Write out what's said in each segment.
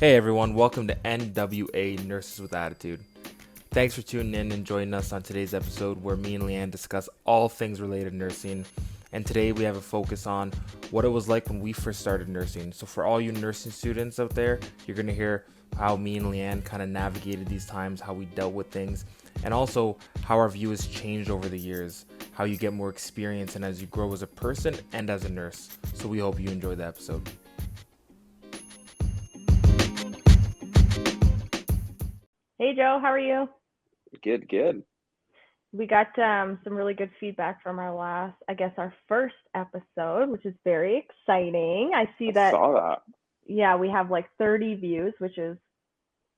Hey everyone, welcome to NWA Nurses with Attitude. Thanks for tuning in and joining us on today's episode where me and Leanne discuss all things related to nursing. And today we have a focus on what it was like when we first started nursing. So for all you nursing students out there, you're going to hear how me and Leanne kind of navigated these times, how we dealt with things, and also how our view has changed over the years, how you get more experience and as you grow as a person and as a nurse. So we hope you enjoy the episode. Hey Joe, how are you? Good. We got some really good feedback from our first episode, which is very exciting. I see I that, saw that. yeah, we have like 30 views, which is,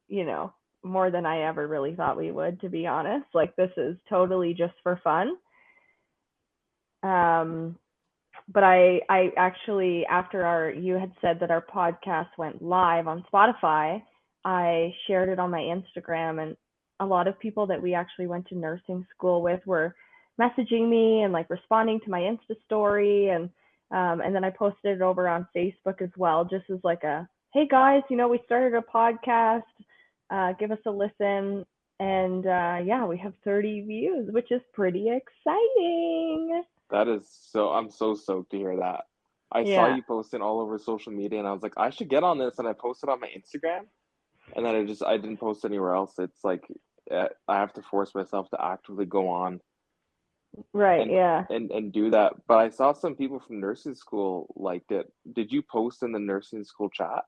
you know, more than I ever really thought we would, to be honest. Like, this is totally just for fun. Um, but I actually, you had said that our podcast went live on Spotify, I shared it on my Instagram, and a lot of people that we actually went to nursing school with were messaging me and like responding to my Insta story, and then I posted it over on Facebook as well, just as like a, hey guys, we started a podcast, give us a listen, and yeah, we have 30 views, which is pretty exciting. That is I'm so stoked to hear that. I saw Yeah. you posting all over social media and I was like, I should get on this, and I posted on my Instagram, and then I didn't post anywhere else. It's like I have to force myself to actively go on Right, and yeah. and do that. But I saw some people from nursing school liked it. Did you post in the nursing school chat?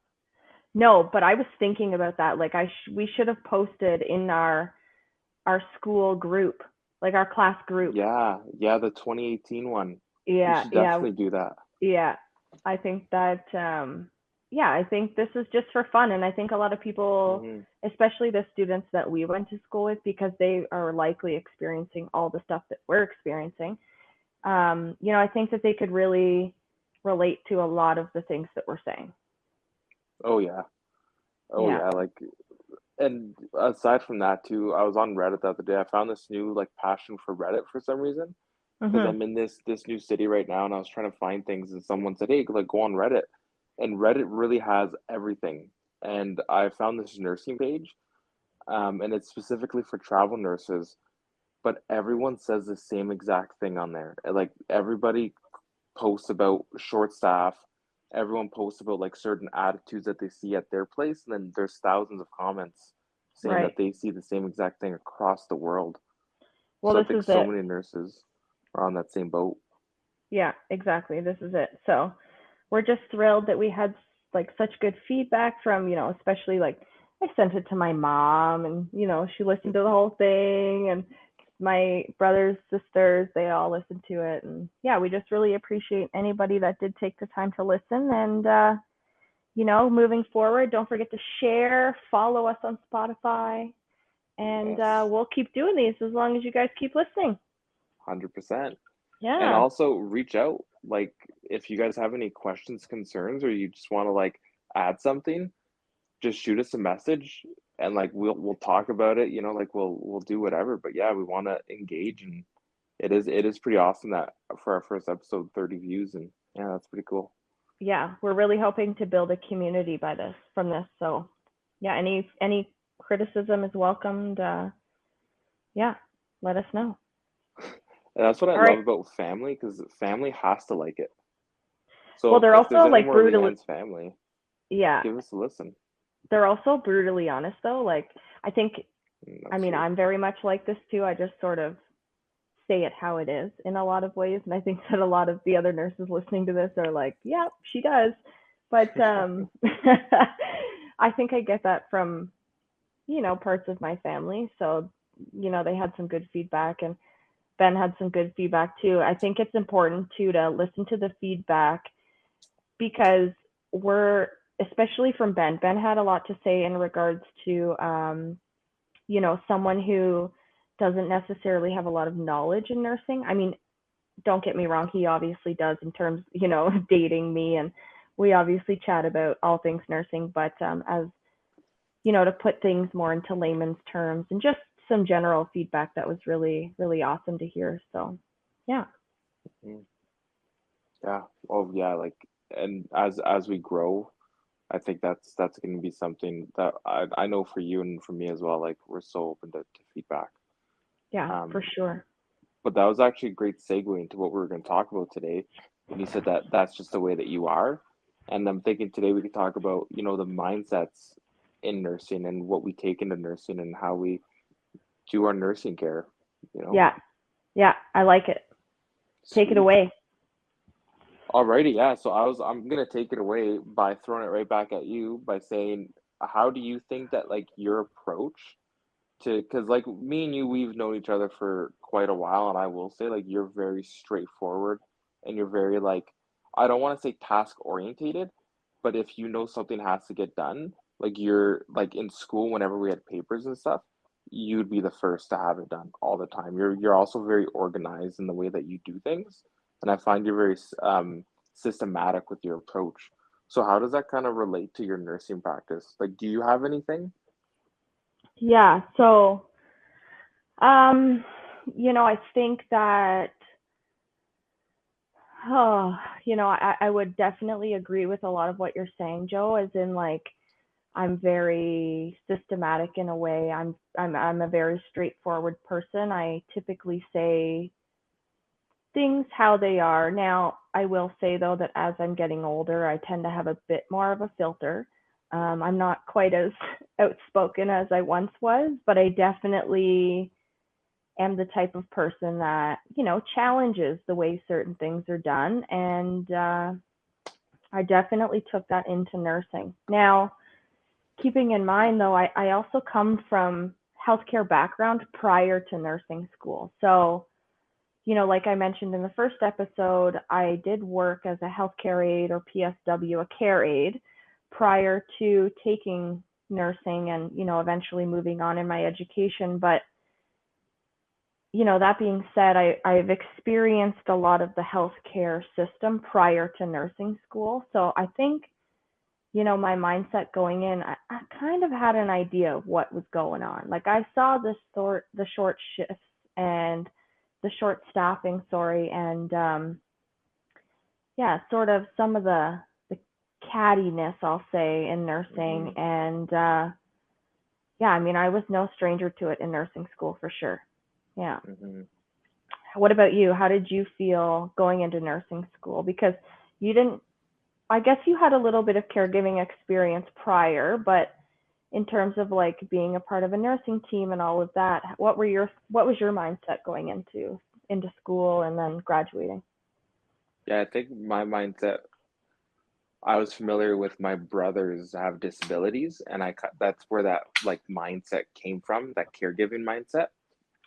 No, but I was thinking about that. Like, we should have posted in our school group, like our class group. Yeah, the 2018 one. We Yeah, should yeah, definitely do that. yeah. I think that yeah, I think this is just for fun, and I think a lot of people, Hmm. especially the students that we went to school with, because they are likely experiencing all the stuff that we're experiencing. I think that they could really relate to a lot of the things that we're saying. Oh yeah. Oh Yeah. yeah, like, and aside from that too, I was on Reddit the other day. I found this new like passion for Reddit for some reason because Mhm. I'm in this new city right now, and I was trying to find things, and someone said, "Hey, like go on Reddit," and Reddit really has everything. And I found this nursing page, and it's specifically for travel nurses, but everyone says the same exact thing on there. Like everybody posts about short staff. Everyone posts about like certain attitudes that they see at their place, and then there's thousands of comments saying Right. that they see the same exact thing across the world. Well, So I this think is so it. many nurses are on that same boat. Yeah, exactly. This is it. So we're just thrilled that we had like such good feedback from, especially like I sent it to my mom, and, she listened to the whole thing, and my brothers, sisters, they all listened to it. And yeah, we just really appreciate anybody that did take the time to listen. And, moving forward, don't forget to share, follow us on Spotify, and Yes, we'll keep doing these as long as you guys keep listening. 100%. And Yeah. also reach out. Like if you guys have any questions, concerns, or you just want to like add something, just shoot us a message, and like we'll talk about it, like we'll do whatever. But yeah, we want to engage, and it is pretty awesome that for our first episode 30 views, and yeah, that's pretty cool. Yeah, we're really hoping to build a community from this. So, yeah, any criticism is welcomed. Yeah, let us know. And that's what I All right. love about family, because family has to like it. Well, So they're if there's also any like more brutally, Leanne's family, yeah, give us a listen. they're also brutally honest though. Like, I think, I That's mean, true. I'm very much like this too. I just sort of say it how it is in a lot of ways, and I think that a lot of the other nurses listening to this are like, yeah, she does. But I think I get that from parts of my family. So, they had some good feedback, and Ben had some good feedback too. I think it's important too to listen to the feedback, because we're, especially from Ben. Ben had a lot to say in regards to, someone who doesn't necessarily have a lot of knowledge in nursing. I mean, don't get me wrong, he obviously does in terms, dating me, and we obviously chat about all things nursing, but as to put things more into layman's terms, and just some general feedback that was really, really awesome to hear. So, yeah. Mm, yeah. Oh yeah, like, and as we grow, I think that's going to be something that I know for you and for me as well. Like we're so open to feedback. Yeah, for Um, sure. but that was actually a great segue into what we were going to talk about today. When you said that that's just the way that you are, and I'm thinking today we could talk about the mindsets in nursing and what we take into nursing and how we do our nursing care. You know, Yeah. Yeah, I like it. Take it sweet. away. Alrighty, yeah. So I'm gonna take it away by throwing it right back at you by saying, how do you think that like your approach to, because like me and you, we've known each other for quite a while, and I will say like you're very straightforward and you're very like, I don't want to say task orientated, but if you know something has to get done, like you're like in school whenever we had papers and stuff, you'd be the first to have it done all the time. You're also very organized in the way that you do things, and I find you're very systematic with your approach. So how does that kind of relate to your nursing practice? Like, do you have anything? Yeah, so um, I think that oh, I would definitely agree with a lot of what you're saying, Joe, as in like I'm very systematic in a way. I'm a very straightforward person. I typically say things how they are. Now, I will say though that as I'm getting older, I tend to have a bit more of a filter. I'm not quite as outspoken as I once was, but I definitely am the type of person that, challenges the way certain things are done. And I definitely took that into nursing. Now, keeping in mind though, I also come from healthcare background prior to nursing school. So, like I mentioned in the first episode, I did work as a healthcare aide or PSW, a care aide, prior to taking nursing and, eventually moving on in my education. But, that being said, I've experienced a lot of the healthcare system prior to nursing school. So I think, my mindset going in, I kind of had an idea of what was going on. Like I saw the short shifts and the short staffing, sorry, and yeah, sort of some of the cattiness, I'll say, in nursing. Mm-hmm. And yeah, I mean, I was no stranger to it in nursing school for sure. Yeah. Mm-hmm. What about you? How did you feel going into nursing school? Because you didn't, I guess you had a little bit of caregiving experience prior, but in terms of like being a part of a nursing team and all of that, what was your mindset going into school and then graduating? Yeah, I think my mindset, I was familiar with my brothers have disabilities, and that's where that like mindset came from, that caregiving mindset.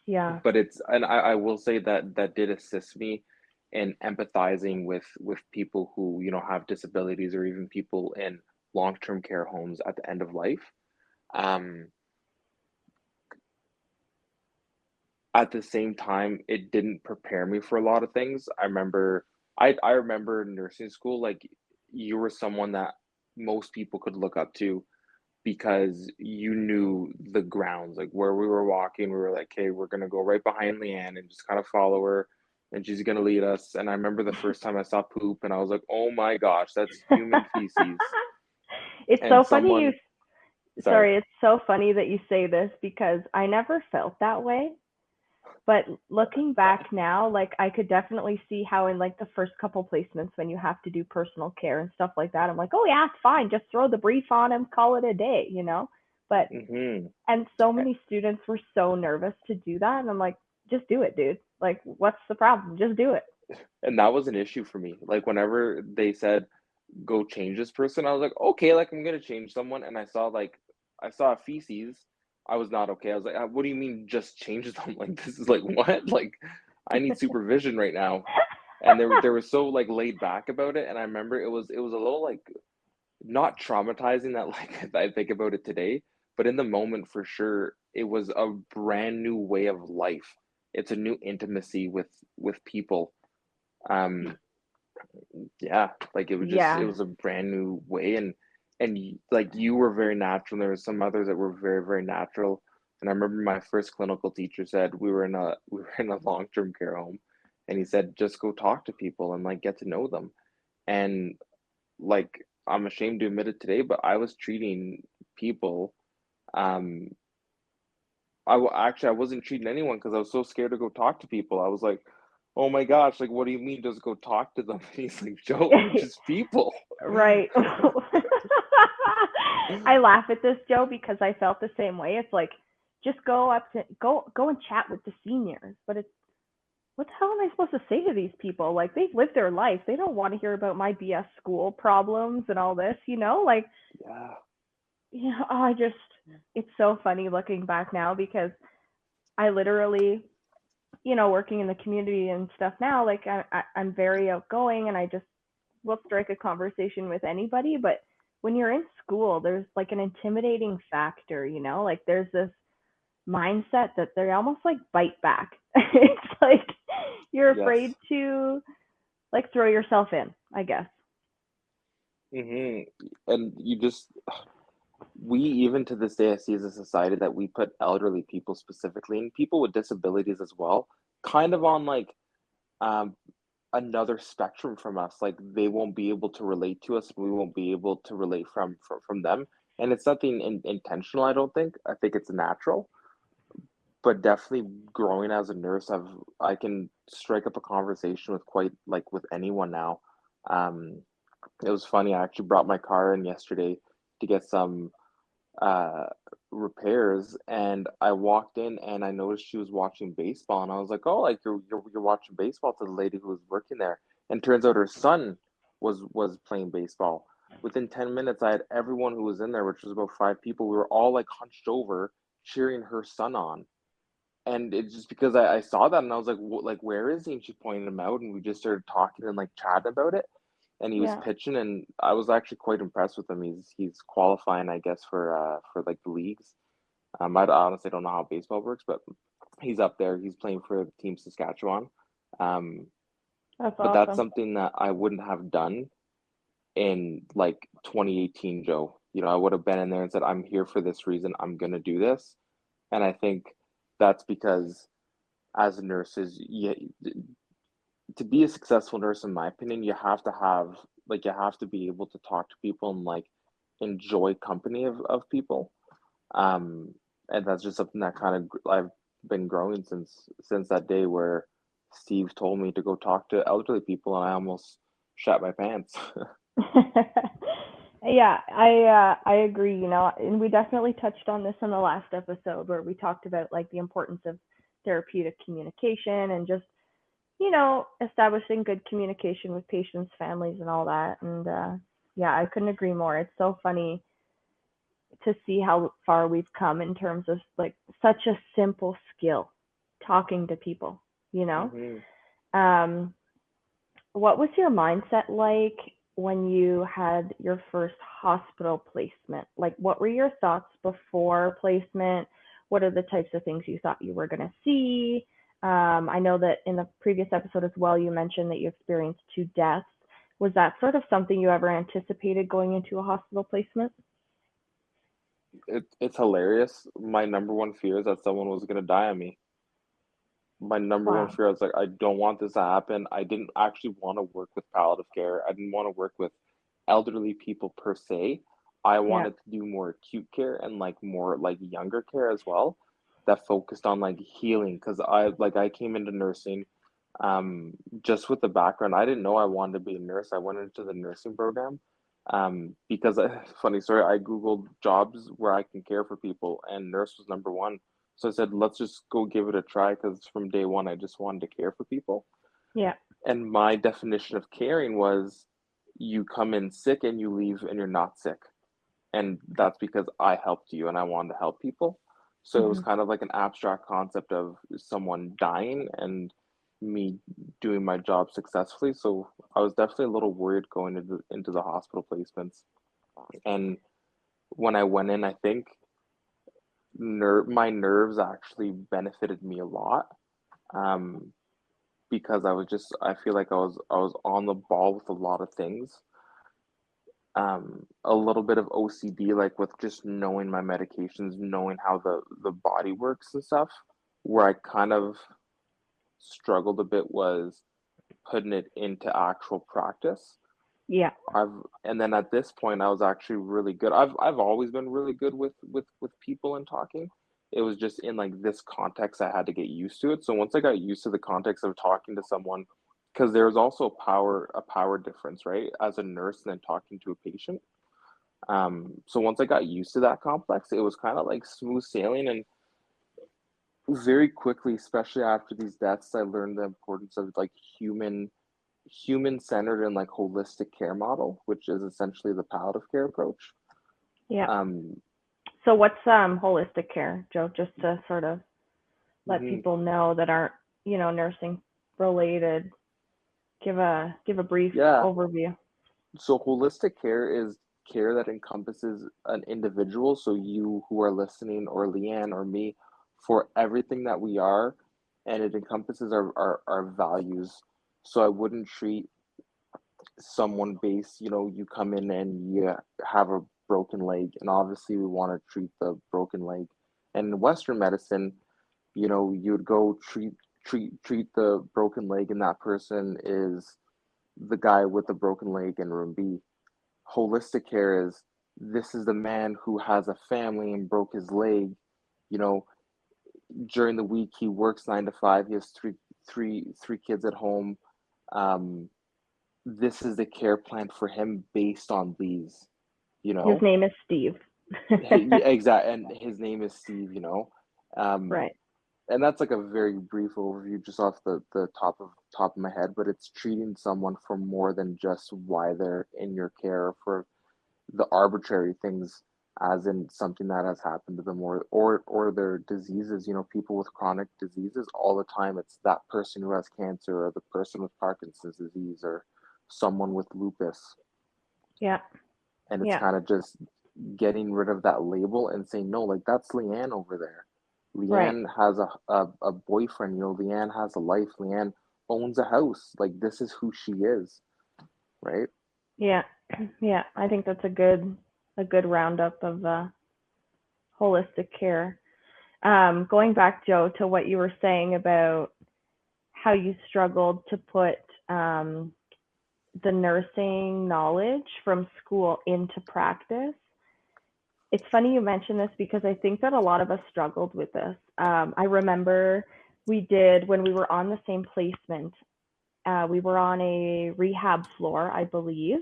Yeah. But I will say that that did assist me in empathizing with people who, have disabilities or even people in long-term care homes at the end of life. Um, at the same time, it didn't prepare me for a lot of things. I remember in nursing school, like you were someone that most people could look up to because you knew the grounds, like where we were walking, we were like, hey, we're gonna go right behind Leanne and just kind of follow her, and she's gonna lead us. And I remember the first time I saw poop, and I was like, oh my gosh, that's human feces. It's And so funny someone, sorry, sorry, it's so funny that you say this because I never felt that way. But looking back now, like I could definitely see how in like the first couple placements when you have to do personal care and stuff like that, I'm like, oh yeah, it's fine. Just throw the brief on him, call it a day. But hmm and so many students were so nervous to do that, and I'm like, just do it, dude. Like, what's the problem? Just do it. and that was an issue for me. Like whenever they said go change this person, I was like, okay, like I'm gonna change someone, and I saw feces. I was not okay. I was like, what do you mean just change them? Like this is like what? Like I need supervision right now. And they were so like laid back about it. And I remember it was a little like not traumatizing that like I think about it today, but in the moment for sure, it was a brand new way of life. It's a new intimacy with people. Um, yeah, like it Yeah. was a brand new way, like you were very natural, and there were some others that were very, very natural. And I remember my first clinical teacher said we were in a long-term care home, and he said just go talk to people and like get to know them. And like I'm ashamed to admit it today, but I was treating people. Um, actually I wasn't treating anyone because I was so scared to go talk to people. I was like, "Oh my gosh, like what do you mean just go talk to them?" And he's like, "Joe, they're just people." Right. I laugh at this, Joe, because I felt the same way. It's like just go and chat with the seniors, but it's what the hell am I supposed to say to these people? Like they've lived their life. They don't want to hear about my BS school problems and all this, Like, Yeah. I just it's so funny looking back now because I literally, working in the community and stuff now, like I'm very outgoing and I just will strike a conversation with anybody. But when you're in school, there's like an intimidating factor, like there's this mindset that they almost like bite back. It's like you're afraid Yes. to like throw yourself in, I guess. Hmm. And we even to this day, I see as a society that we put elderly people specifically and people with disabilities as well, kind of on like um another spectrum from us. Like they won't be able to relate to us, we won't be able to relate from them. And it's nothing intentional, I don't think. I think it's natural. But definitely growing as a nurse, I can strike up a conversation with quite like with anyone now. Um, it was funny. I actually brought my car in yesterday to get some uh repairs, and I walked in and I noticed she was watching baseball, and I was like, "Oh, like you're watching baseball," to the lady who was working there. And turns out her son was playing baseball. Within 10 minutes, I had everyone who was in there, which was about five people. We were all like hunched over cheering her son on. And it's just because I saw that and I was like, like, where is he? And she pointed him out, and we just started talking and like chatting about it. And he was Yeah. pitching, and I was actually quite impressed with him. He's qualifying, I guess, for like the leagues. I honestly don't know how baseball works, but he's up there. He's playing for the team Saskatchewan. Um, That's but that's awesome. something that I wouldn't have done in like 2018, Joe. I would have been in there and said, "I'm here for this reason. I'm gonna do this." And I think that's because as nurses, to be a successful nurse, in my opinion, you have to be able to talk to people and like enjoy company of people. Um, and that's just something that kind of I've been growing since that day where Steve told me to go talk to elderly people, and I almost shat my pants. Yeah, I agree, and we definitely touched on this in the last episode where we talked about like the importance of therapeutic communication and just, establishing good communication with patients, families and all that. And yeah, I couldn't agree more. It's so funny to see how far we've come in terms of like such a simple skill, talking to people, you know? Hmm. Um, what was your mindset like when you had your first hospital placement? Like, what were your thoughts before placement? What are the types of things you thought you were going to see? I know that in the previous episode as well, you mentioned that you experienced two deaths. Was that sort of something you ever anticipated going into a hospital placement? It's hilarious. My number one fear is that someone was gonna die on me. My number one Wow. fear, I was like, I don't want this to happen. I didn't actually want to work with palliative care. I didn't want to work with elderly people per se. I Yeah. wanted to do more acute care and like more like younger care as well, that focused on like healing. Because I came into nursing, just with the background. I didn't know I wanted to be a nurse. I went into the nursing program, because funny story, I googled jobs where I can care for people, and nurse was number one. So I said, let's just go give it a try, because from day one, I just wanted to care for people. Yeah. And my definition of caring was you come in sick and you leave and you're not sick. And that's because I helped you and I wanted to help people. So it was Hmm. kind of like an abstract concept of someone dying and me doing my job successfully. So I was definitely a little worried going into the hospital placements. And when I went in, I think my nerves actually benefited me a lot, um, because I feel like I was on the ball with a lot of things. A little bit of OCD, like with just knowing my medications, knowing how the body works and stuff. Where I kind of struggled a bit was putting it into actual practice. Yeah. I've and then at this point I was actually really good. I've always been really good with people and talking. It was just in like this context I had to get used to it. So once I got used to the context of talking to someone, because there's also a power difference, right? As a nurse and then talking to a patient. So once I got used to that complex, it was kind of like smooth sailing and very quickly, especially after these deaths, I learned the importance of like human centered and like holistic care model, which is essentially the palliative care approach. Yeah. Um, So what's holistic care, Joe? Just to sort of let mhm. people know that aren't, nursing related. Give a brief Yeah. overview. So holistic care is care that encompasses an individual. So you who are listening, or Leanne or me, for everything that we are, and it encompasses our values. So I wouldn't treat someone based, you come in and you have a broken leg, and obviously we want to treat the broken leg. And in Western medicine, you'd go treat the broken leg, and that person is the guy with the broken leg in room B. Holistic care is, this is the man who has a family and broke his leg. You know, during the week he works 9 to 5. He has three kids at home. Um, this is the care plan for him based on these. You His know, name is Steve. yeah, exactly, and his name is Steve. Um, Right. and that's like a very brief overview just off the top of my head, but it's treating someone for more than just why they're in your care, for the arbitrary things, as in something that has happened to them, or their diseases. People with chronic diseases, all the time it's that person who has cancer, or the person with Parkinson's disease, or someone with lupus. Yeah. And it's Yeah. kind of just getting rid of that label and saying, no, like, that's Leanne over there. Right. Leanne has a boyfriend. Leanne has a life. Leanne owns a house. Like, this is who she is, right? Yeah. Yeah. I think that's a good roundup of holistic care. Going back, Joe, to what you were saying about how you struggled to put um, the nursing knowledge from school into practice. It's funny you mention this because I think that a lot of us struggled with this. I remember we did, when we were on the same placement, we were on a rehab floor, I believe.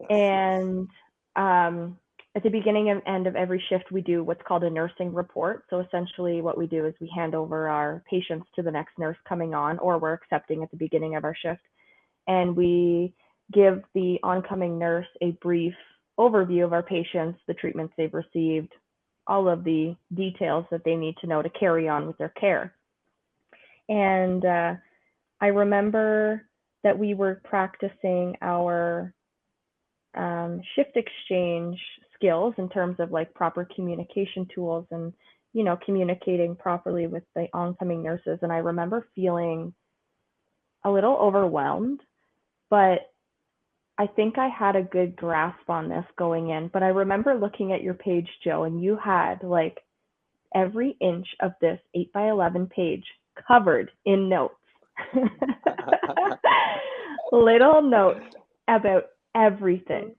And at the beginning and end of every shift, we do what's called a nursing report. So essentially, what we do is we hand over our patients to the next nurse coming on, or we're accepting at the beginning of our shift. And we give the oncoming nurse a brief overview of our patients, the treatments they've received, all of the details that they need to know to carry on with their care. And I remember that we were practicing our shift exchange skills in terms of like proper communication tools and communicating properly with the oncoming nurses. And I remember feeling a little overwhelmed, but I think I had a good grasp on this going in. But I remember looking at your page, Joe, and you had like every inch of this 8 by 11 page covered in notes. Little notes about everything.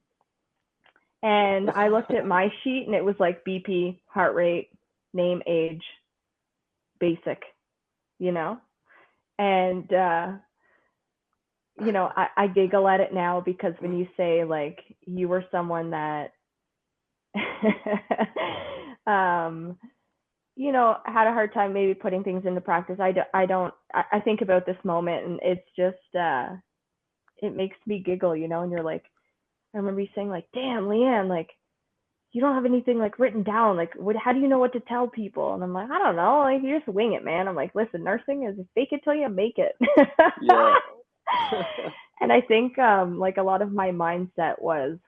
And I looked at my sheet and it was like BP, heart rate, name, age, basic, you know? And, I giggle at it now because when you say like you were someone that, um, had a hard time maybe putting things into practice. I think about this moment and it's just, it makes me giggle, and you're like, I remember you saying like, damn, Leanne, like, you don't have anything like written down. Like, how do you know what to tell people? And I'm like, I don't know. Like, you just wing it, man. I'm like, listen, nursing is fake it till you make it. Yeah. And I think like a lot of my mindset was,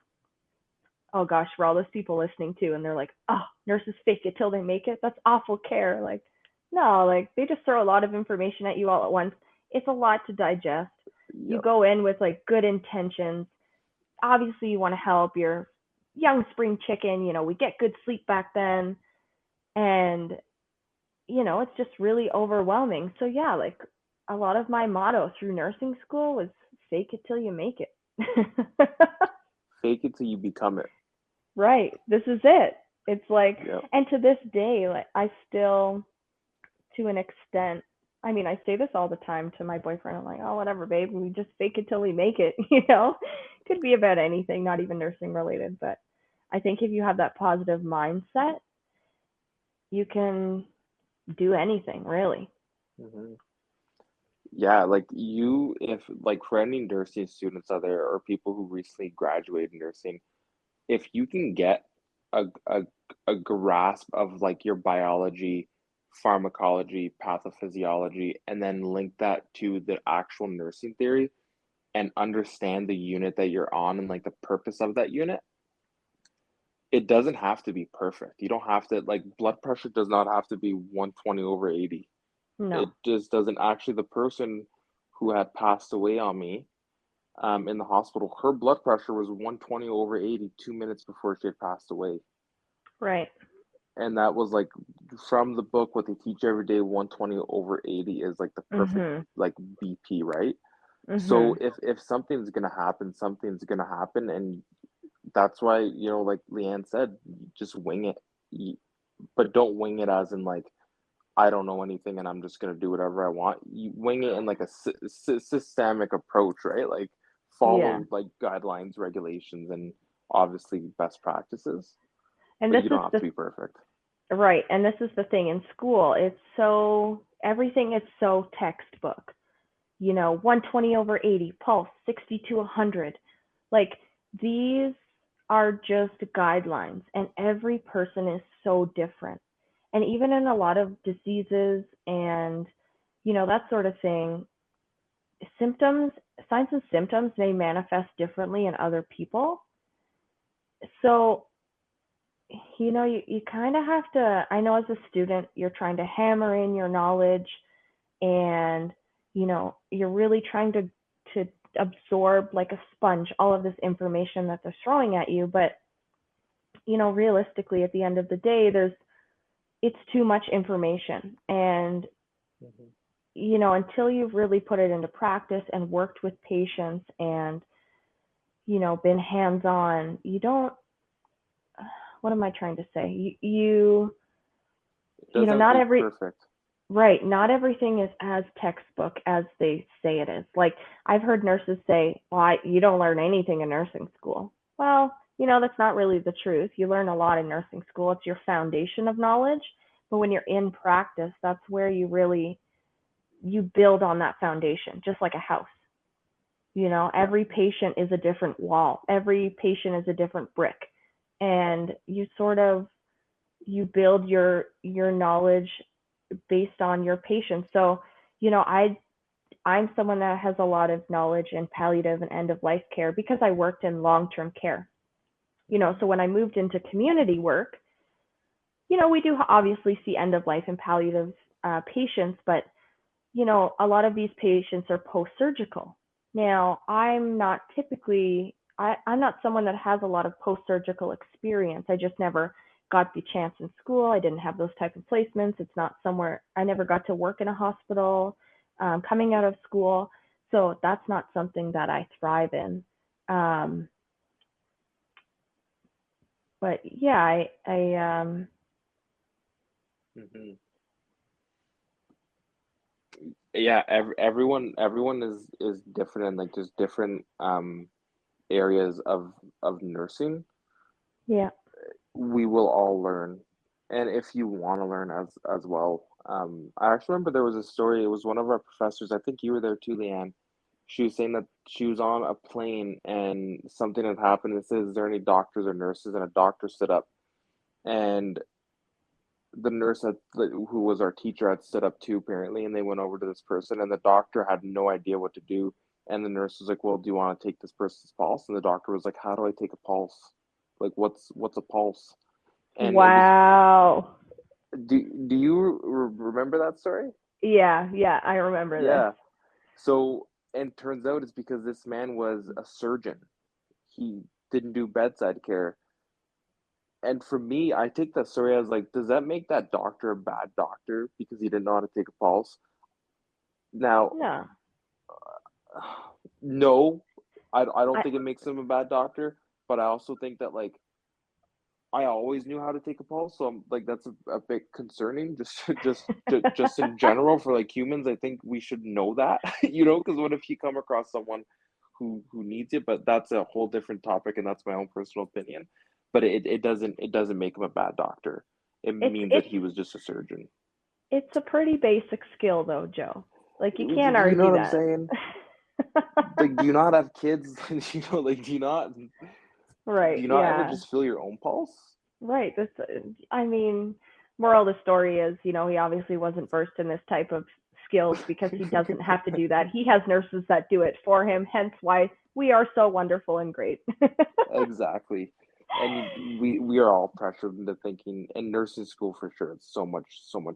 oh gosh, for all those people listening too, and they're like, oh, nurses fake it till they make it. That's awful care. Like, no, like they just throw a lot of information at you all at once. It's a lot to digest. You Yep. go in with like good intentions. Obviously, you want to help your young spring chicken. We get good sleep back then. And, it's just really overwhelming. So, yeah, like a lot of my motto through nursing school was fake it till you make it. Fake it till you become it. Right. This is it. It's like, Yeah. and to this day, like I still, to an extent, I mean, I say this all the time to my boyfriend. I'm like, oh, whatever, babe. We just fake it till we make it, you know? Could be about anything, not even nursing related. But I think if you have that positive mindset, you can do anything, really. Hmm. Yeah, like if like for any nursing students out there or people who recently graduated nursing, if you can get a, a, a grasp of like your biology, pharmacology, pathophysiology, and then link that to the actual nursing theory and understand the unit that you're on and like the purpose of that unit, it doesn't have to be perfect. You don't have to, like, blood pressure does not have to be 120 over 80. It No. just doesn't. Actually, the person who had passed away on me in the hospital, her blood pressure was 120 over 80 2 minutes before she had passed away. Right. And that was like from the book, what they teach every day, 120 over 80 is like the perfect Mhm. like BP, right? So Mhm. if something's gonna happen, and that's why, like Leanne said, just wing it. But don't wing it as in like I don't know anything and I'm just gonna do whatever I want. You wing it in like a systemic approach, right? Like Yeah. follow like guidelines, regulations, and obviously best practices. And But this you is don't have the to be perfect. right, and this is the thing in school. It's so everything is so textbook. 120 over 80, pulse 60 to 100. Like these are just guidelines, and every person is so different. And even in a lot of diseases and, that sort of thing, symptoms, signs and symptoms may manifest differently in other people. So, you kind of have to, I know as a student, you're trying to hammer in your knowledge and you're really trying to absorb like a sponge all of this information that they're throwing at you, but realistically at the end of the day it's too much information, and Mhm. until you've really put it into practice and worked with patients and been hands on, you don't, what am I trying to say, It doesn't have to not be every, perfect. right, not everything is as textbook as they say it is. Like I've heard nurses say, "Well, you don't learn anything in nursing school." Well, that's not really the truth. You learn a lot in nursing school. It's your foundation of knowledge, but when you're in practice, that's where you build on that foundation, just like a house. Yeah. Every patient is a different wall. Every patient is a different brick, and you build your knowledge based on your patients. So, I'm someone that has a lot of knowledge in palliative and end of life care because I worked in long-term care. So when I moved into community work, we do obviously see end of life and palliative patients, but a lot of these patients are post-surgical. Now, I'm not someone that has a lot of post-surgical experience. I just never got the chance in school. I didn't have those type of placements. It's not somewhere, I never got to work in a hospital coming out of school. So that's not something that I thrive in. Um, but yeah, Hmm. Yeah, everyone is different, and like there's different areas of nursing. yeah, We will all learn, and if you want to learn as well. I actually remember there was a story. It was one of our professors. I think you were there too, Leanne. She was saying that she was on a plane and something had happened. It says, "Is there any doctors or nurses?" And a doctor stood up, and the nurse who was our teacher had stood up too, apparently, and they went over to this person, and the doctor had no idea what to do. And the nurse was like, "Well, do you want to take this person's pulse?" And the doctor was like, "How do I take a pulse? Like, what's a pulse?" And it was, wow, do you remember that story? yeah, I remember this. Yeah. So, and turns out it's because this man was a surgeon. He didn't do bedside care. And for me, I take that story as like, does that make that doctor a bad doctor because he didn't know how to take a pulse? Now, No. no, I don't I think it makes him a bad doctor, but I also think that like I always knew how to take a pulse, so I'm like that's a bit concerning. Just in general for like humans, I think we should know that, you know, because what if you come across someone who needs it? But that's a whole different topic, and that's my own personal opinion. But it doesn't make him a bad doctor. It it's means that it's he was just a surgeon. it's a pretty basic skill though, Joe. Like you can't You know argue what I'm that. saying? Like, do you not have kids? You know, like, do Right, you not ever yeah. just feel your own pulse? Right. I mean, moral of the story is, he obviously wasn't versed in this type of skills because he doesn't have to do that. He has nurses that do it for him, hence why we are so wonderful and great. Exactly. And we are all pressured into thinking in nursing school for sure. It's so much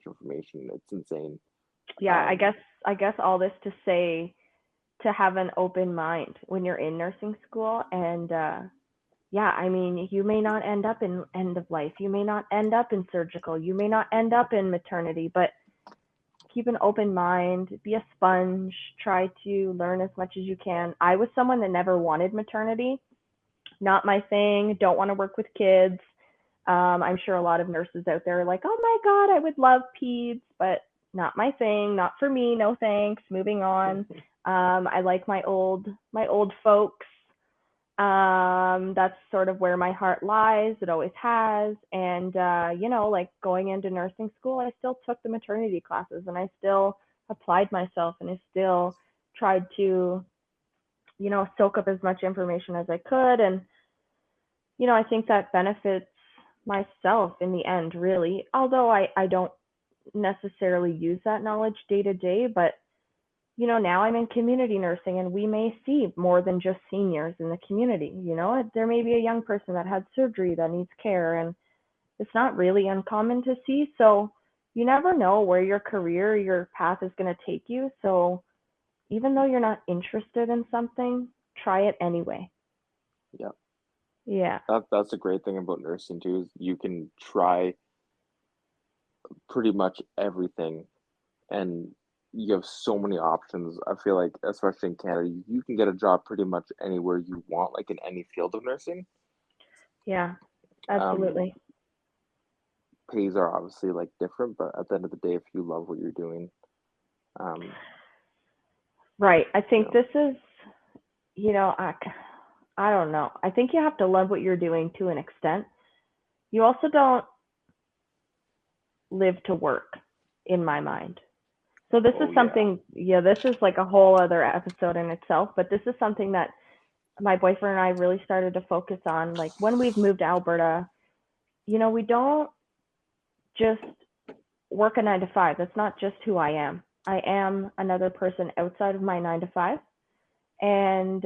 information. It's insane. Yeah, I Um, guess I guess all this to say to have an open mind when you're in nursing school and yeah, I mean, you may not end up in end of life. You may not end up in surgical. You may not end up in maternity, but keep an open mind, be a sponge, try to learn as much as you can. I was someone that never wanted maternity, not my thing, don't want to work with kids. I'm sure a lot of nurses out there are like, oh my God, I would love peds, but not my thing, not for me, no thanks, moving on. I like my old folks. That's sort of where my heart lies. It always has. And, like going into nursing school, I still took the maternity classes and I still applied myself and I still tried to, soak up as much information as I could. And, I think that benefits myself in the end, really. Although I don't necessarily use that knowledge day to day, but now I'm in community nursing and we may see more than just seniors in the community. There may be a young person that had surgery that needs care, and it's not really uncommon to see. So you never know where your career, your path is going to take you. So even though you're not interested in something, try it anyway. yeah, Yeah. that's a great thing about nursing too, is you can try pretty much everything and you have so many options. I feel like, especially in Canada, you can get a job pretty much anywhere you want, like in any field of nursing. Yeah. Um, Absolutely. Pays are obviously like different, but at the end of the day, if you love what you're doing, um, Right. I you think know, this is, I don't know. I think you have to love what you're doing to an extent. You also don't live to work, in my mind. So this is oh yeah, something, yeah, this is like a whole other episode in itself, but this is something that my boyfriend and I really started to focus on. Like when we've moved to Alberta, we don't just work a 9 to 5. That's not just who I am. I am another person outside of my 9 to 5. And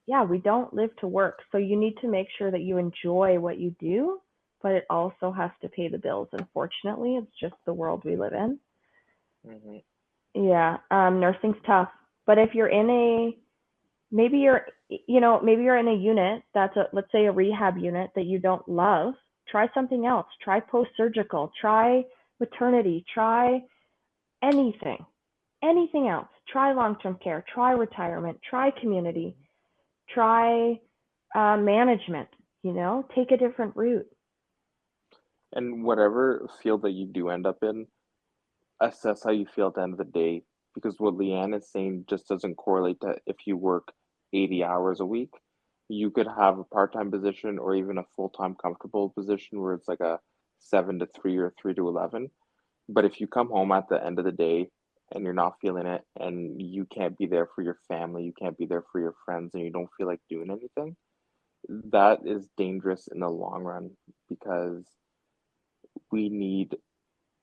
yeah, we don't live to work. So you need to make sure that you enjoy what you do, but it also has to pay the bills. Unfortunately, it's just the world we live in. hmm Yeah, nursing's tough. But if you're in a maybe you're maybe you're in a unit that's let's say a rehab unit that you don't love, try something else. Try post-surgical, try maternity, try anything. Anything else. Try long-term care, try retirement, try community, try management, take a different route. and whatever field that you do end up in, assess how you feel at the end of the day, because what Leanne is saying just doesn't correlate to if you work 80 hours a week. You could have a part-time position or even a full-time comfortable position where it's like a 7 to 3 or 3 to 11. But if you come home at the end of the day and you're not feeling it and you can't be there for your family, you can't be there for your friends, and you don't feel like doing anything, that is dangerous in the long run because we need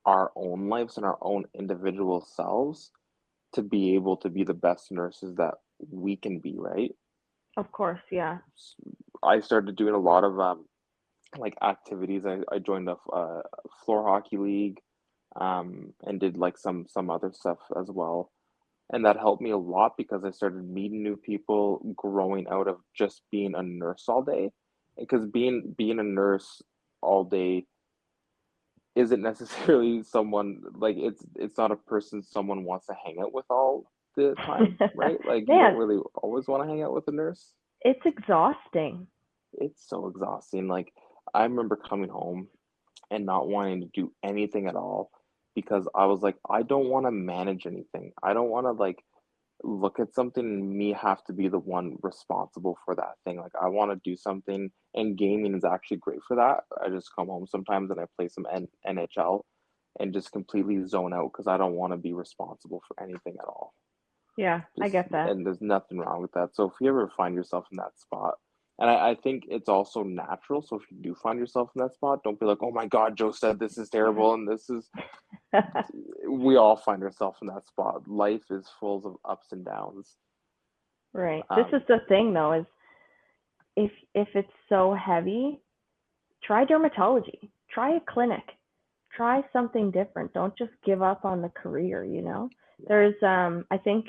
our own lives and our own individual selves to be able to be the best nurses that we can be, right? Of course, yeah. I started doing a lot of like activities. I joined a floor hockey league, and did like some other stuff as well. And that helped me a lot because I started meeting new people, growing out of just being a nurse all day. Because being a nurse all day isn't necessarily someone like it's not a person someone wants to hang out with all the time, right? Like you don't Man, really always want to hang out with a nurse. it's exhausting. It's so exhausting. Like I remember coming home and not wanting to do anything at all because I was like, I don't want to manage anything. I don't want to like look at something and me have to be the one responsible for that thing. Like I want to do something, and gaming is actually great for that. I just come home sometimes and I play some NHL and just completely zone out because I don't want to be responsible for anything at all. Yeah, I Just get that. and there's nothing wrong with that. So if you ever find yourself in that spot, and I think it's also natural. So if you do find yourself in that spot, don't be like, oh my God, Joe said this is terrible and this is we all find ourselves in that spot. Life is full of ups and downs. Right. This is Um, the thing though, is if it's so heavy, try dermatology. Try a clinic. Try something different. Don't just give up on the career, you know? yeah. There's I think,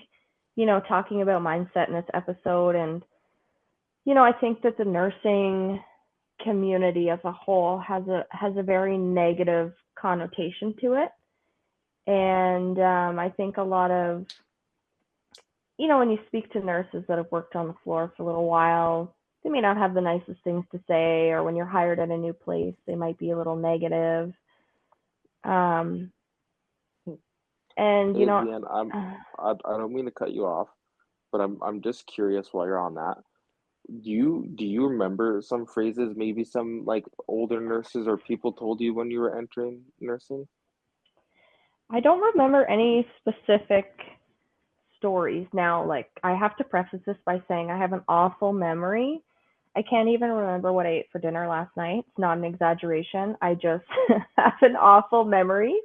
talking about mindset in this episode, and I think that the nursing community as a whole has a very negative connotation to it. And I think a lot of, when you speak to nurses that have worked on the floor for a little while, they may not have the nicest things to say, or when you're hired at a new place, they might be a little negative. Um, and Hey, Leanne, uh, I don't mean to cut you off, but I'm just curious while you're on that. Do you remember some phrases, maybe some like older nurses or people told you when you were entering nursing? I don't remember any specific stories. Now, like, I have to preface this by saying I have an awful memory. I can't even remember what I ate for dinner last night. It's not an exaggeration. I just have an awful memory.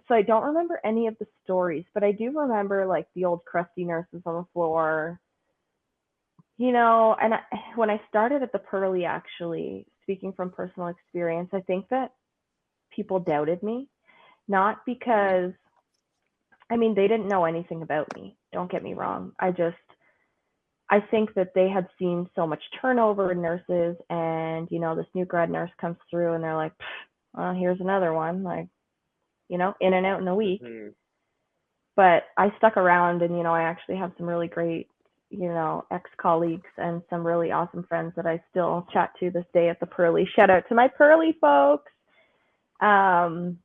So I don't remember any of the stories, but I do remember like the old crusty nurses on the floor, and when I started at the Pearly, actually, speaking from personal experience, I think that people doubted me, not Mm, because, I mean, they didn't know anything about me. Don't get me wrong. I think that they had seen so much turnover in nurses, and this new grad nurse comes through, and they're like, well, here's another one, like, in and out in a week. mhm. But I stuck around, and I actually have some really great, ex-colleagues and some really awesome friends that I still chat to this day at the Pearly. Shout out to my Pearly folks. Um,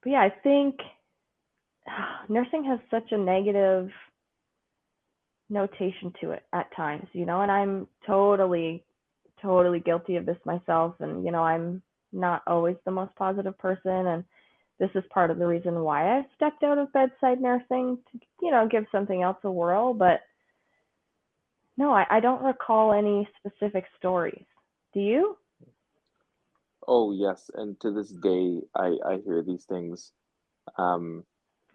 but yeah, I think nursing has such a negative notation to it at times, and I'm totally, totally guilty of this myself. And, I'm not always the most positive person. And this is part of the reason why I stepped out of bedside nursing to, give something else a whirl. But no, I don't recall any specific stories. Do you? Oh yes, and to this day, I hear these things. Um,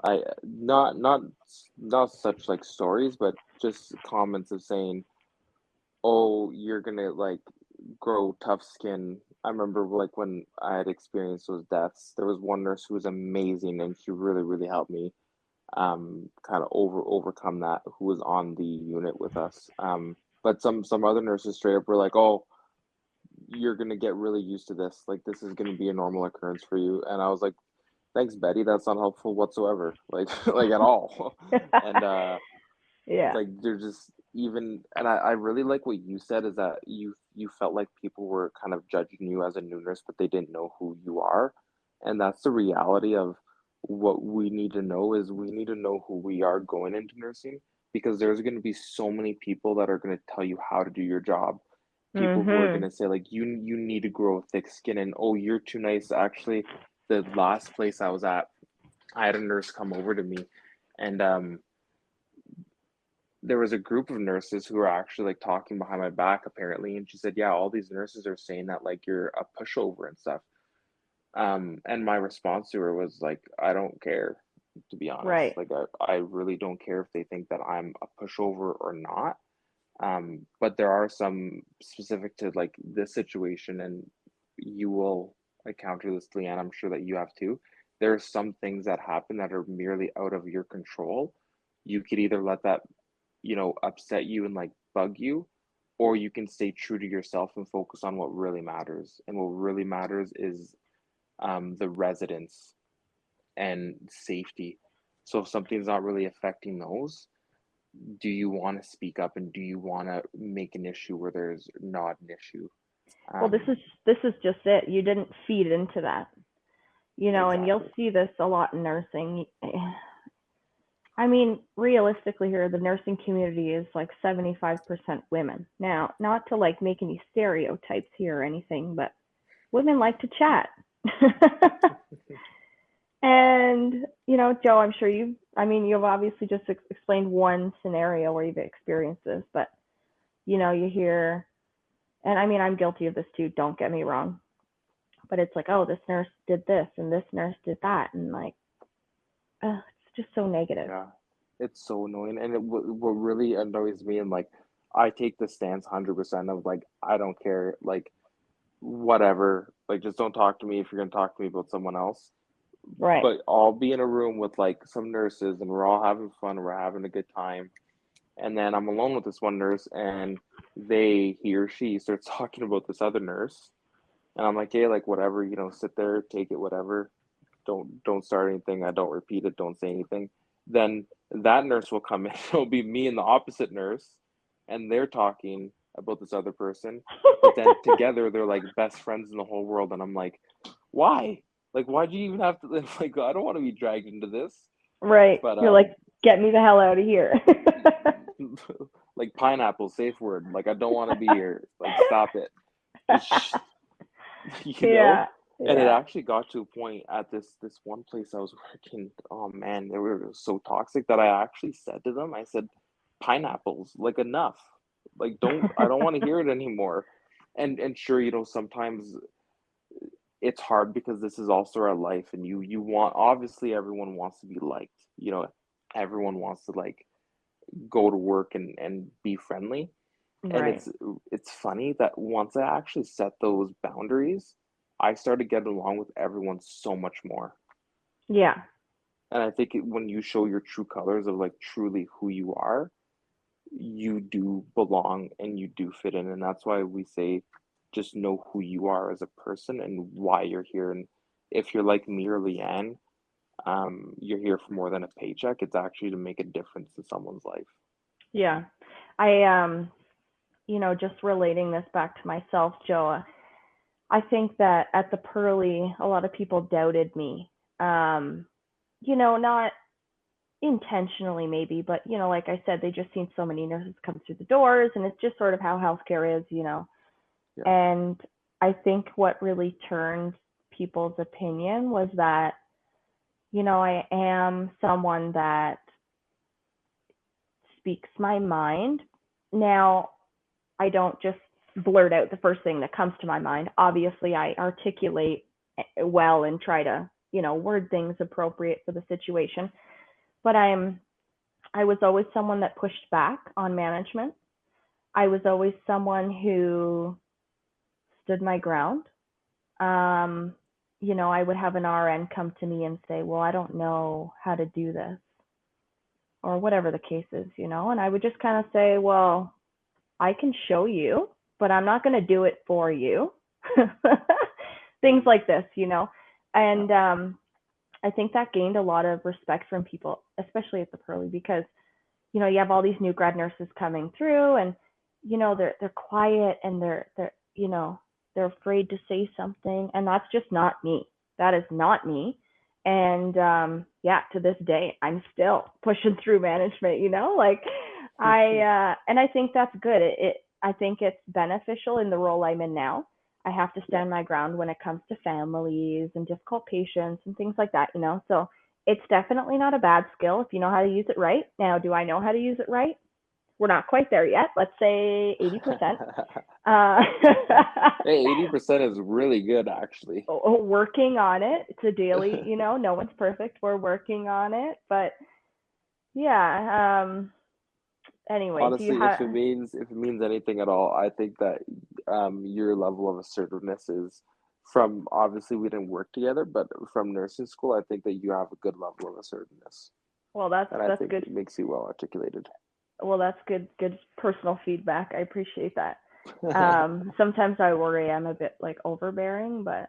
I not such like stories, but just comments of saying, "Oh, you're gonna like grow tough skin." I remember like when I had experienced those deaths, there was one nurse who was amazing, and she really really helped me kind of overcome that. Who was on the unit with us. But some other nurses straight up were like, "Oh, you're gonna get really used to this. Like this is gonna be a normal occurrence for you." And I was like, "Thanks, Betty. That's not helpful whatsoever. Like like at all." And Yeah. like they're just even and I really like what you said is that you felt like people were kind of judging you as a new nurse, but they didn't know who you are. And that's the reality of what we need to know is we need to know who we are going into nursing because there's going to be so many people that are going to tell you how to do your job. People who are going Mhm. to say like you need to grow thick skin and oh you're too nice. Actually, the last place I was at, I had a nurse come over to me and there was a group of nurses who were actually like talking behind my back apparently, and she said yeah all these nurses are saying that like you're a pushover and stuff, and my response to her was like I don't care, to be honest. Right. Like I really don't care if they think that I'm a pushover or not. But there are some specific to like this situation, and you will encounter this, Leanne. I'm sure that you have too. There are some things that happen that are merely out of your control. You could either let that upset you and like bug you, or you can stay true to yourself and focus on what really matters. And what really matters is the residents and safety. So if something's not really affecting those, do you want to speak up and do you want to make an issue where there's not an issue? Well, Um, this is just it. You didn't feed into that, and you'll exactly. see this a lot in nursing. I mean, realistically here, the nursing community is like 75% women. Now, not to like make any stereotypes here or anything, but women like to chat. And, Joe, I'm sure you've obviously just explained one scenario where you've experienced this, but, you hear, and I mean, I'm guilty of this too, don't get me wrong, but it's like, oh, this nurse did this and this nurse did that. And like, it's just so negative. Yeah, it's so annoying, and what really annoys me, and like, I take the stance 100% of like, I don't care, like, whatever, like, just don't talk to me if you're gonna talk to me about someone else. Right. But I'll be in a room with like some nurses, and we're all having fun, we're having a good time, and then I'm alone with this one nurse, and he or she starts talking about this other nurse, and I'm like, hey, like, whatever, sit there, take it, whatever. Don't start anything. I don't repeat it. Don't say anything. Then that nurse will come in. It'll be me and the opposite nurse, and they're talking about this other person. But then together they're like best friends in the whole world, and I'm like, why? Like, why'd you even have to? Like, I don't want to be dragged into this. Right. But You're like, get me the hell out of here. like pineapple, safe word. Like, I don't want to be here. Like, stop it. Just you know. Yeah. And it Yeah. actually got to a point at this one place I was working. Oh man, they were so toxic that I actually said to them, I said, pineapples, like, enough. Like, I don't want to hear it anymore. And sure, sometimes it's hard because this is also our life, and you want, obviously everyone wants to be liked. Everyone wants to like go to work and be friendly. And Right. it's funny that once I actually set those boundaries, I started getting along with everyone so much more. Yeah. And I think when you show your true colors of like truly who you are, you do belong and you do fit in. And that's why we say just know who you are as a person and why you're here. And if you're like me or Leanne, you're here for more than a paycheck. It's actually to make a difference in someone's life. Yeah. I just relating this back to myself, Joe, I think that at the Pearly, a lot of people doubted me. Not intentionally maybe, but like I said, they just seen so many nurses come through the doors, and it's just sort of how healthcare is. Yeah. And I think what really turned people's opinion was that, I am someone that speaks my mind. Now, I don't just blurt out the first thing that comes to my mind. Obviously, I articulate well and try to, word things appropriate for the situation. But I was always someone that pushed back on management. I was always someone who stood my ground. Um, I would have an RN come to me and say, "Well, I don't know how to do this," or whatever the case is. And I would just kind of say, "Well, I can show you, but I'm not going to do it for you." Things Mhm. like this. Yeah. And I think that gained a lot of respect from people, especially at the Pearly, because you have all these new grad nurses coming through, and they're quiet, and they're afraid to say something, and that's just not me. That is not me. And yeah, to this day, I'm still pushing through management. Like and I think that's good. I think it's beneficial in the role I'm in now. I have to Yeah. stand my ground when it comes to families and difficult patients and things like that. So it's definitely not a bad skill if you know how to use it right. Now, do I know how to use it right? We're not quite there yet. Let's say 80%. Uh, Hey, 80% is really good, actually. working on it. It's a daily, no one's perfect. We're working on it. But yeah, anyway, do you Honestly, have, if it means anything at all, I think that your level of assertiveness is from, obviously we didn't work together, but from nursing school, I think that you have a good level of assertiveness, well, that's, and I that's think good. it makes you well articulated. Well, that's good personal feedback. I appreciate that. Sometimes I worry I'm a bit like overbearing, but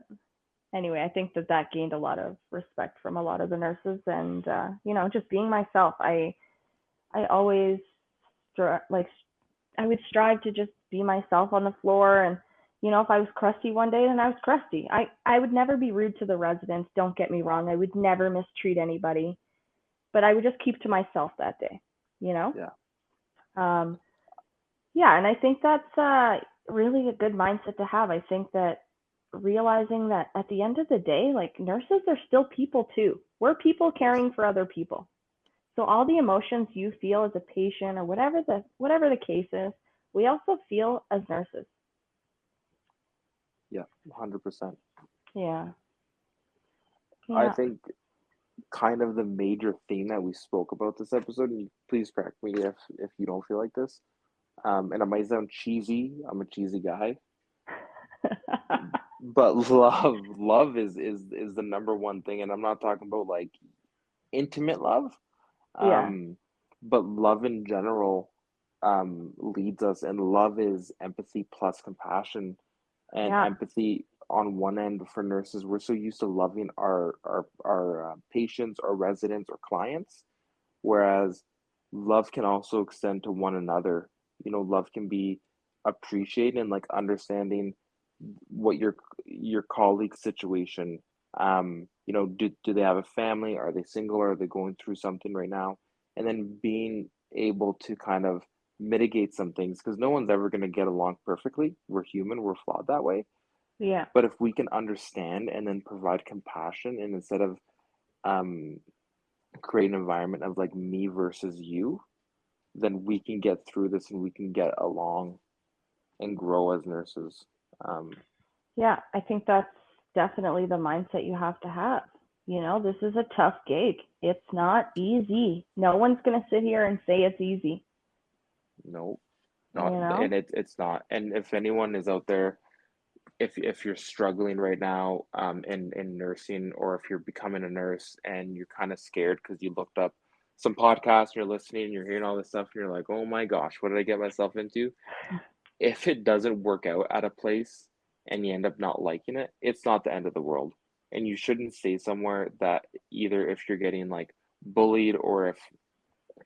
anyway, I think that gained a lot of respect from a lot of the nurses, and just being myself. I always like I would strive to just be myself on the floor, and if I was crusty one day, then I was crusty. I would never be rude to the residents. Don't get me wrong. I would never mistreat anybody, but I would just keep to myself that day. You know. Yeah. Um, yeah, and I think that's really a good mindset to have. I think that realizing that at the end of the day, like nurses are still people too. We're people Yes. caring for other people. So all the emotions you feel as a patient or whatever the case is, we also feel as nurses. Yeah. 100%. Yeah. I Yeah. think kind of the major theme that we spoke about this episode, and please correct me if you don't feel like this. And it might sound cheesy. I'm a cheesy guy, but love is the number one thing, and I'm not talking about like intimate love, Yeah. um, but love in general leads us, and love is empathy plus compassion, and Yeah. empathy on one end for nurses. We're so used to loving our patients, our residents, or clients, whereas love can also extend to one another. Love can be appreciating and like understanding what your colleague's situation. Do they have a family? Are they single? Are they going through something right now? And then being able to kind of mitigate some things, because no one's ever going to get along perfectly. We're human, we're flawed that way. Yeah. But if we can understand and then provide compassion, and instead of um create an environment of like me versus you, then we can get through this and we can get along and grow as nurses. Um, Yeah. I think that's definitely the mindset you have to have. This is a tough gig. It's not easy. No one's going to sit here and say it's easy, no, you not, know? and it's not. And if anyone is out there, if you're struggling right now in nursing, or if you're becoming a nurse and you're kind of scared because you looked up some podcasts, you're listening, and you're hearing all this stuff, and you're like, oh my gosh, what did I get myself into? If it doesn't work out at a place and you end up not liking it, it's not the end of the world. And you shouldn't stay somewhere that, either if you're getting like bullied, or if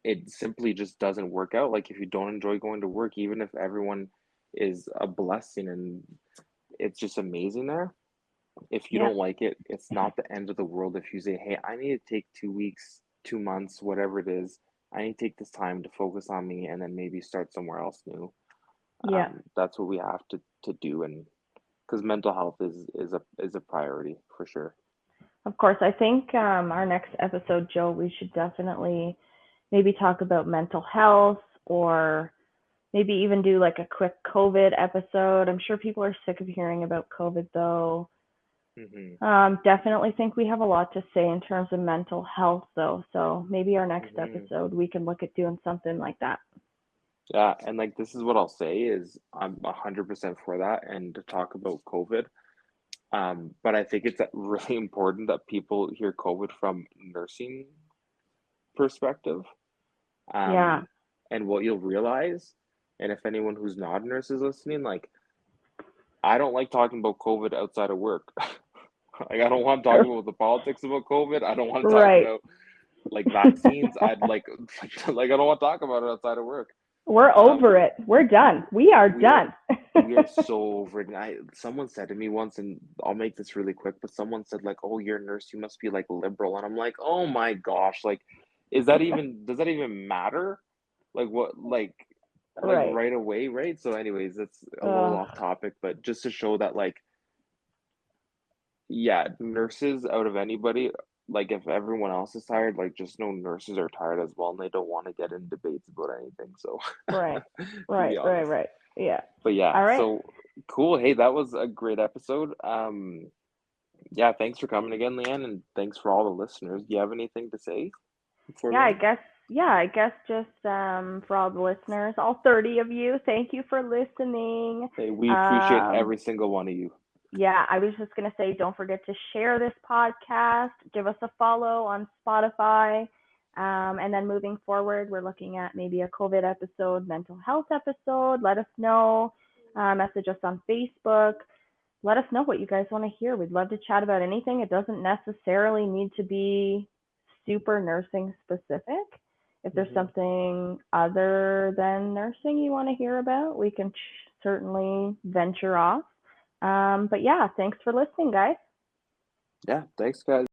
it simply just doesn't work out, like if you don't enjoy going to work, even if everyone is a blessing and it's just amazing there, if you Yeah. don't like it, it's not the end of the world if you say, hey, I need to take 2 weeks, 2 months, whatever it is. I need to take this time to focus on me and then maybe start somewhere else new. Yeah. That's what we have to do, and because mental health is a priority for sure. Of course. I think our next episode, Joe, we should definitely maybe talk about mental health, or maybe even do like a quick COVID episode. I'm sure people are sick of hearing about COVID though. Hmm. Definitely think we have a lot to say in terms of mental health though. So maybe our next Hmm. episode we can look at doing something like that. Yeah, and like this is what I'll say is I'm 100% for that, and to talk about COVID. But I think it's really important that people hear COVID from nursing perspective. Yeah. Um, and what you'll realize, and if anyone who's not a nurse is listening, like I don't like talking about COVID outside of work. Like I don't want to talk about the politics about COVID. I don't want to talk Right. about like vaccines. I'd like I don't want to talk about it outside of work. We're Um, over it. We're done. We are we are done. we are so over it. And someone said to me once, and I'll make this really quick, but someone said like, "Oh, you're a nurse. You must be like liberal." And I'm like, "Oh my gosh! Like, does that even matter? Like what like Right. right away, right?" So, anyways, it's a little Uh, off topic, but just to show that like yeah, nurses out of anybody, like if everyone else is tired, like just know nurses are tired as well, and they don't want to get in debates about anything. So, right. to be Right. Right. honest, Right. Yeah. but yeah, All right. so cool. Hey, that was a great episode. Yeah, thanks for coming again, Leanne, and thanks for all the listeners. Do you have anything to say before Yeah, we I end? guess just for all the listeners, all 30 of you, thank you for listening. Hey, we appreciate Um every single one of you. yeah, I was just going to say don't forget to share this podcast, give us a follow on Spotify. And then moving forward, we're looking at maybe a COVID episode, mental health episode. Let us know. Message us on Facebook. let us know what you guys want to hear. We'd love to chat about anything. It doesn't necessarily need to be super nursing specific. If there's something other than nursing you want to hear about, we can certainly venture off. But yeah, thanks for listening, guys. Yeah, thanks, guys.